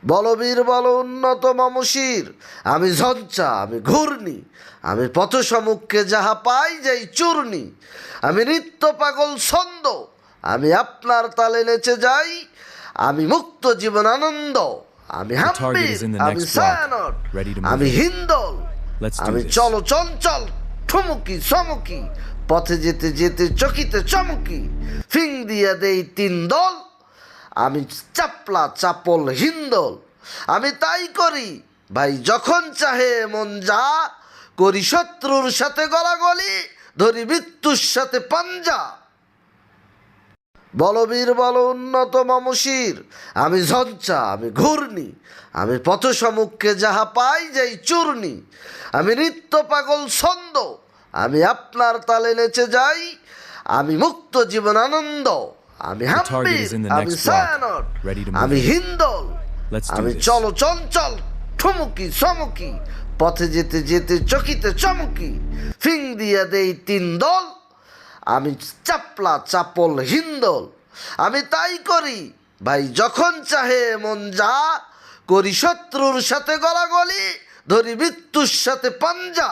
বলবীর বল উন্নত মমশির, আমি ঝঞ্ঝা, আমি ঘূর্ণি, আমি পথ সম্মুখে যাহা পাই যাই চূর্ণি, আমি নৃত্য পাগল ছন্দ, আমি আপনার তালে নেচে যাই, আমি মুক্ত জীবন আনন্দ, আমি The target Hambir, is in the আমি next block. Chhayanaut, Ready to move আমি in. হিন্দল, Let's do আমি this. চলো চঞ্চল ঠুমুকি চমকি, পথে যেতে যেতে চকিতে চমকি, ফিং দিয়া দেই তিন দল, আমি চাপলা চাপল হিন্দল, আমি তাই করি ভাই যখন চাহে মন যা, করি শত্রুর সাথে গলাগলি, ধরি মৃত্যুর সাথে পাঞ্জা। বলবীর বল উন্নত মমশির, আমি ঝঞ্ঝা, আমি ঘূর্ণি, আমি পথ সম্মুখে যাহা পাই যাই চূর্ণি, আমি নৃত্য পাগল ছন্দ, আমি আপনার তালে নেচে যাই, আমি মুক্ত জীবন আনন্দ, আমি target Hambir, is in the আমি next block. Chhayanaut, Ready to move আমি in. হিন্দল, Let's do আমি this. চলো চঞ্চল ঠুমুকি চমকি, পথে যেতে যেতে চকিতে চমকি, ফিং দিয়া দেই তিন দল, আমি চাপলা চাপল হিন্দল, আমি তাই করি ভাই যখন চাহে মন যা, করি শত্রুর সাথে গলাগলি, ধরি মৃত্যুর সাথে পাঞ্জা।